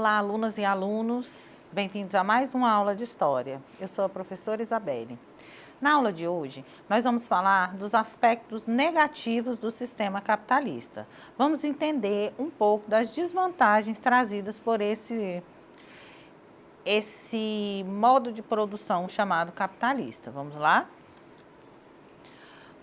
Olá, alunas e alunos, bem-vindos a mais uma aula de História. Eu sou a professora Isabelle. Na aula de hoje, nós vamos falar dos aspectos negativos do sistema capitalista. Vamos entender um pouco das desvantagens trazidas por esse modo de produção chamado capitalista. Vamos lá?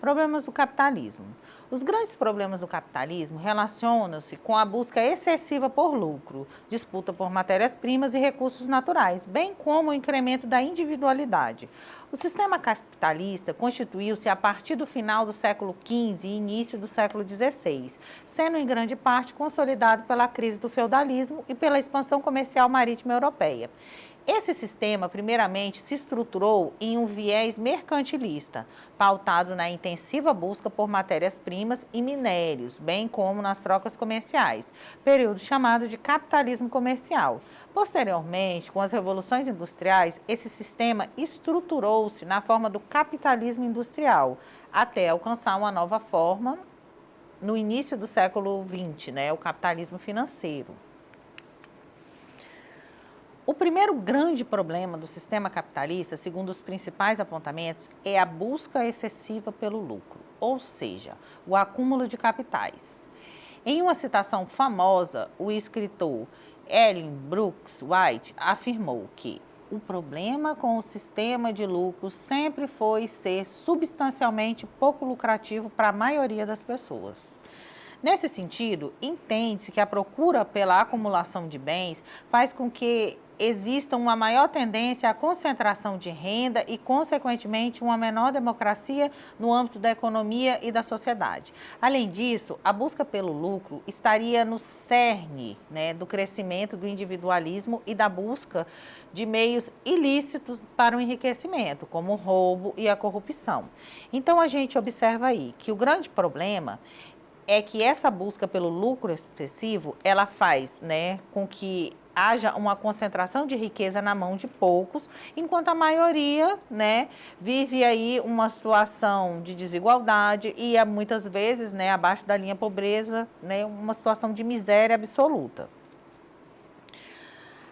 Problemas do capitalismo. Os grandes problemas do capitalismo relacionam-se com a busca excessiva por lucro, disputa por matérias-primas e recursos naturais, bem como o incremento da individualidade. O sistema capitalista constituiu-se a partir do final do século XV e início do século XVI, sendo em grande parte consolidado pela crise do feudalismo e pela expansão comercial marítima europeia. Esse sistema, primeiramente, se estruturou em um viés mercantilista, pautado na intensiva busca por matérias-primas e minérios, bem como nas trocas comerciais, período chamado de capitalismo comercial. Posteriormente, com as revoluções industriais, esse sistema estruturou-se na forma do capitalismo industrial, até alcançar uma nova forma no início do século XX, o capitalismo financeiro. O primeiro grande problema do sistema capitalista, segundo os principais apontamentos, é a busca excessiva pelo lucro, ou seja, o acúmulo de capitais. Em uma citação famosa, o escritor Ellen Brooks White afirmou que o problema com o sistema de lucro sempre foi ser substancialmente pouco lucrativo para a maioria das pessoas. Nesse sentido, entende-se que a procura pela acumulação de bens faz com que exista uma maior tendência à concentração de renda e, consequentemente, uma menor democracia no âmbito da economia e da sociedade. Além disso, a busca pelo lucro estaria no cerne, do crescimento do individualismo e da busca de meios ilícitos para o enriquecimento, como o roubo e a corrupção. Então, a gente observa aí que o grande problema é que essa busca pelo lucro excessivo, ela faz, com que haja uma concentração de riqueza na mão de poucos, enquanto a maioria, vive aí uma situação de desigualdade e muitas vezes, abaixo da linha pobreza, uma situação de miséria absoluta.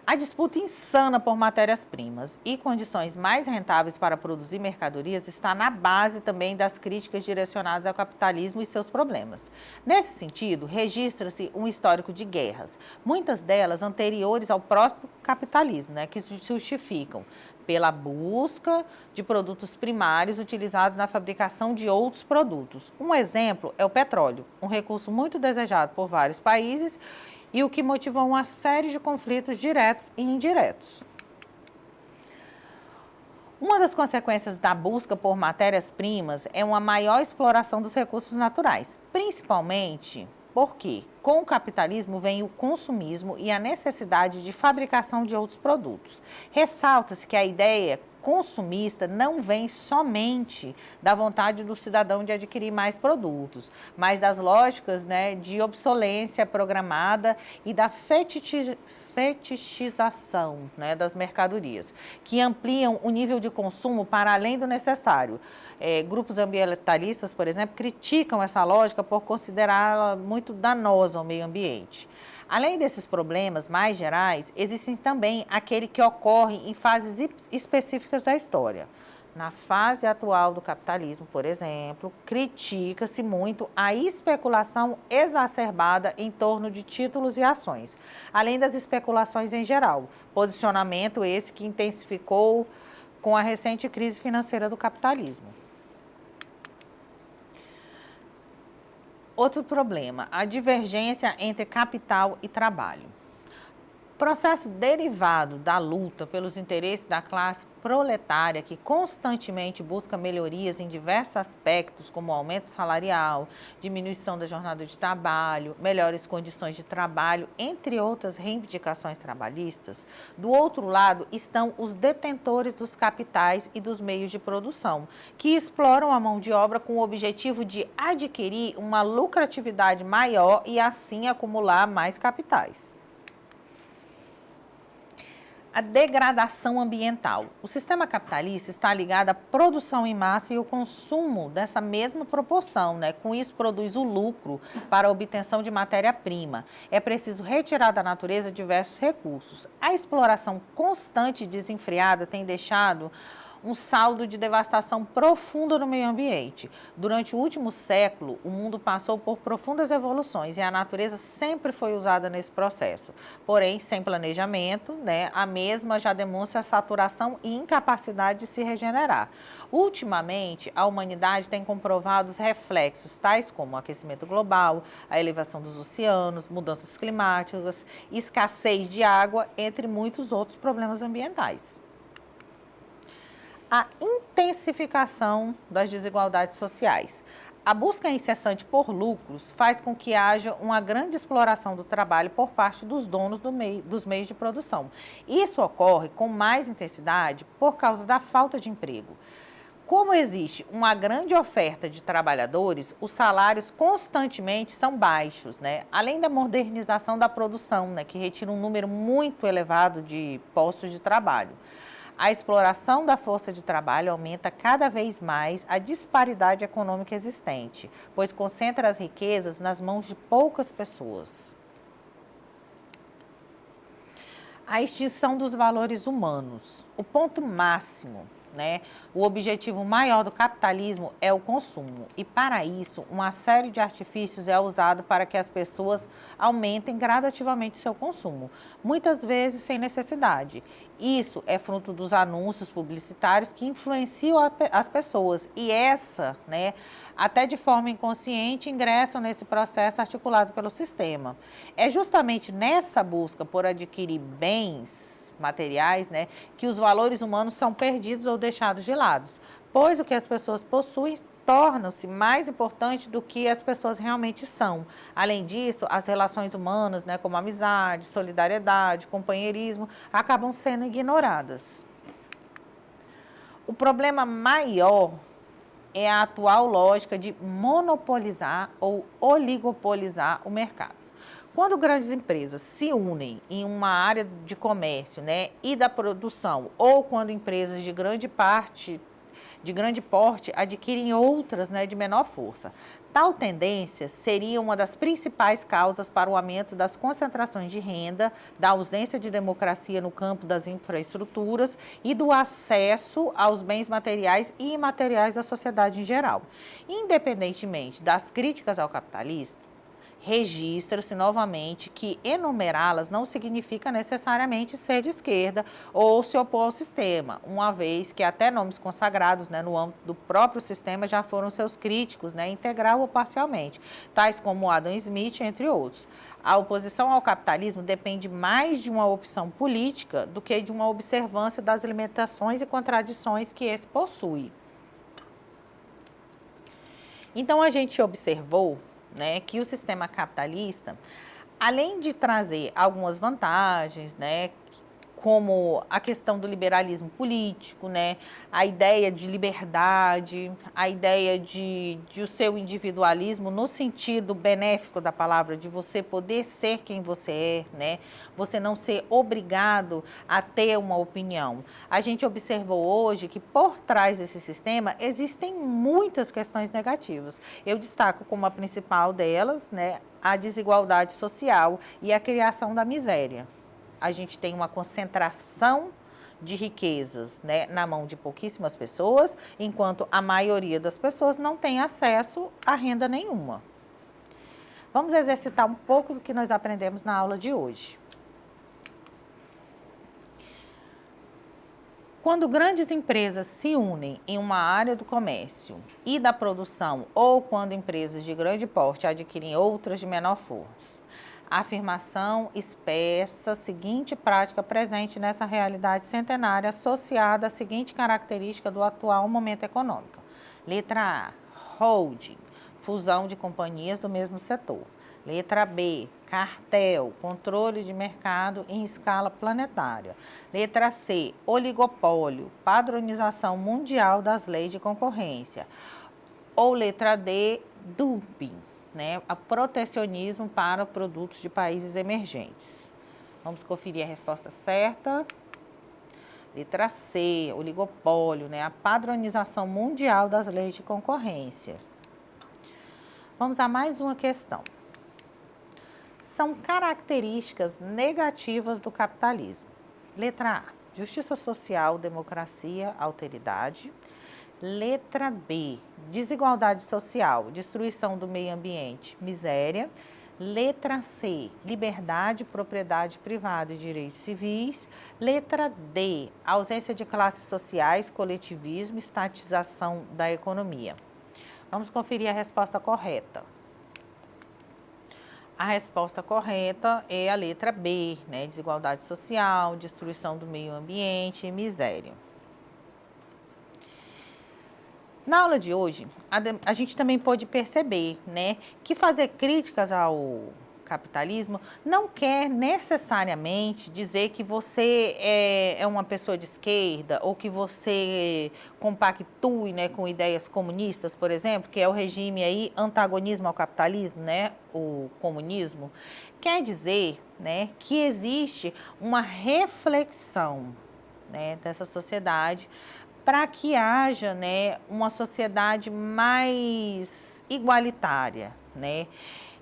A disputa insana por matérias-primas e condições mais rentáveis para produzir mercadorias está na base também das críticas direcionadas ao capitalismo e seus problemas. Nesse sentido, registra-se um histórico de guerras, muitas delas anteriores ao próprio capitalismo, que se justificam pela busca de produtos primários utilizados na fabricação de outros produtos. Um exemplo é o petróleo, um recurso muito desejado por vários países e o que motivou uma série de conflitos diretos e indiretos. Uma das consequências da busca por matérias-primas é uma maior exploração dos recursos naturais, principalmente porque, com o capitalismo, vem o consumismo e a necessidade de fabricação de outros produtos. Ressalta-se que a ideia consumista não vem somente da vontade do cidadão de adquirir mais produtos, mas das lógicas de obsolência programada e da fetichização das mercadorias, que ampliam o nível de consumo para além do necessário. Grupos ambientalistas, por exemplo, criticam essa lógica por considerá-la muito danosa ao meio ambiente. Além desses problemas mais gerais, existem também aqueles que ocorrem em fases específicas da história. Na fase atual do capitalismo, por exemplo, critica-se muito a especulação exacerbada em torno de títulos e ações, além das especulações em geral, posicionamento esse que intensificou com a recente crise financeira do capitalismo. Outro problema, a divergência entre capital e trabalho. Processo derivado da luta pelos interesses da classe proletária que constantemente busca melhorias em diversos aspectos, como aumento salarial, diminuição da jornada de trabalho, melhores condições de trabalho, entre outras reivindicações trabalhistas. Do outro lado estão os detentores dos capitais e dos meios de produção, que exploram a mão de obra com o objetivo de adquirir uma lucratividade maior e assim acumular mais capitais. A degradação ambiental. O sistema capitalista está ligado à produção em massa e o consumo dessa mesma proporção, né? Com isso, produz o lucro para a obtenção de matéria-prima. É preciso retirar da natureza diversos recursos. A exploração constante e desenfreada tem deixado um saldo de devastação profunda no meio ambiente. Durante o último século, o mundo passou por profundas evoluções e a natureza sempre foi usada nesse processo. Porém, sem planejamento, né, a mesma já demonstra saturação e incapacidade de se regenerar. Ultimamente, a humanidade tem comprovado os reflexos, tais como o aquecimento global, a elevação dos oceanos, mudanças climáticas, escassez de água, entre muitos outros problemas ambientais. A intensificação das desigualdades sociais. A busca incessante por lucros faz com que haja uma grande exploração do trabalho por parte dos donos dos meios de produção. Isso ocorre com mais intensidade por causa da falta de emprego. Como existe uma grande oferta de trabalhadores, os salários constantemente são baixos, né? Além da modernização da produção, né, que retira um número muito elevado de postos de trabalho. A exploração da força de trabalho aumenta cada vez mais a disparidade econômica existente, pois concentra as riquezas nas mãos de poucas pessoas. A extinção dos valores humanos. O ponto máximo, né? O objetivo maior do capitalismo é o consumo e, para isso, uma série de artifícios é usado para que as pessoas aumentem gradativamente seu consumo, muitas vezes sem necessidade. Isso é fruto dos anúncios publicitários que influenciam as pessoas e né, até de forma inconsciente, ingressam nesse processo articulado pelo sistema. É justamente nessa busca por adquirir bens materiais, né, que os valores humanos são perdidos ou deixados de lado, pois o que as pessoas possuem torna-se mais importante do que as pessoas realmente são. Além disso, as relações humanas, né, como amizade, solidariedade, companheirismo, acabam sendo ignoradas. O problema maior é a atual lógica de monopolizar ou oligopolizar o mercado. Quando grandes empresas se unem em uma área de comércio, né, e da produção, ou quando empresas de grande porte adquirem outras, né, de menor força. Tal tendência seria uma das principais causas para o aumento das concentrações de renda, da ausência de democracia no campo das infraestruturas e do acesso aos bens materiais e imateriais da sociedade em geral. Independentemente das críticas ao capitalismo, registra-se novamente que enumerá-las não significa necessariamente ser de esquerda ou se opor ao sistema, uma vez que até nomes consagrados, né, no âmbito do próprio sistema já foram seus críticos, né, integral ou parcialmente, tais como Adam Smith, entre outros. A oposição ao capitalismo depende mais de uma opção política do que de uma observância das limitações e contradições que esse possui. Então, a gente observou, né, que o sistema capitalista, além de trazer algumas vantagens, né, como a questão do liberalismo político, né, a ideia de liberdade, a ideia de o seu individualismo no sentido benéfico da palavra, de você poder ser quem você é, né, você não ser obrigado a ter uma opinião. A gente observou hoje que por trás desse sistema existem muitas questões negativas. Eu destaco como a principal delas, né, a desigualdade social e a criação da miséria. A gente tem uma concentração de riquezas, né, na mão de pouquíssimas pessoas, enquanto a maioria das pessoas não tem acesso a renda nenhuma. Vamos exercitar um pouco do que nós aprendemos na aula de hoje. Quando grandes empresas se unem em uma área do comércio e da produção, ou quando empresas de grande porte adquirem outras de menor força, a afirmação expressa a seguinte prática presente nessa realidade centenária associada à seguinte característica do atual momento econômico. Letra A, holding, fusão de companhias do mesmo setor. Letra B, cartel, controle de mercado em escala planetária. Letra C, oligopólio, padronização mundial das leis de concorrência. Ou letra D, dumping, né, a protecionismo para produtos de países emergentes. Vamos conferir a resposta certa. Letra C, oligopólio, né? A padronização mundial das leis de concorrência. Vamos a mais uma questão. São características negativas do capitalismo. Letra A, justiça social, democracia, alteridade. Letra B, desigualdade social, destruição do meio ambiente, miséria. Letra C, liberdade, propriedade privada e direitos civis. Letra D, ausência de classes sociais, coletivismo, estatização da economia. Vamos conferir a resposta correta. A resposta correta é a letra B, né? Desigualdade social, destruição do meio ambiente e miséria. Na aula de hoje, a gente também pode perceber, né, que fazer críticas ao capitalismo não quer necessariamente dizer que você é uma pessoa de esquerda ou que você compactue, né, com ideias comunistas, por exemplo, que é o regime aí antagonismo ao capitalismo, né, o comunismo. Quer dizer, né, que existe uma reflexão, né, dessa sociedade para que haja, né, uma sociedade mais igualitária, né?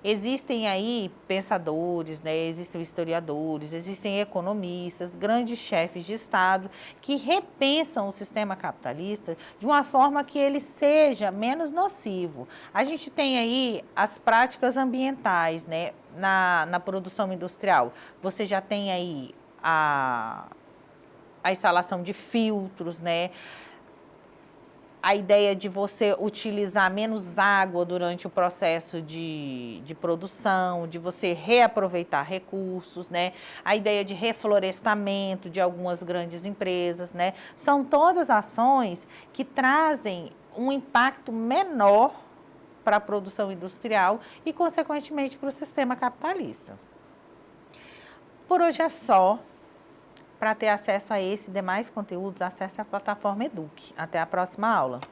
Existem aí pensadores, né, existem historiadores, existem economistas, grandes chefes de Estado que repensam o sistema capitalista de uma forma que ele seja menos nocivo. A gente tem aí as práticas ambientais, né, na produção industrial. Você já tem aí a instalação de filtros, né? A ideia de você utilizar menos água durante o processo de produção, de você reaproveitar recursos, né? A ideia de reflorestamento de algumas grandes empresas, né? São todas ações que trazem um impacto menor para a produção industrial e, consequentemente, para o sistema capitalista. Por hoje é só. Para ter acesso a esse e demais conteúdos, acesse a plataforma Eduque. Até a próxima aula.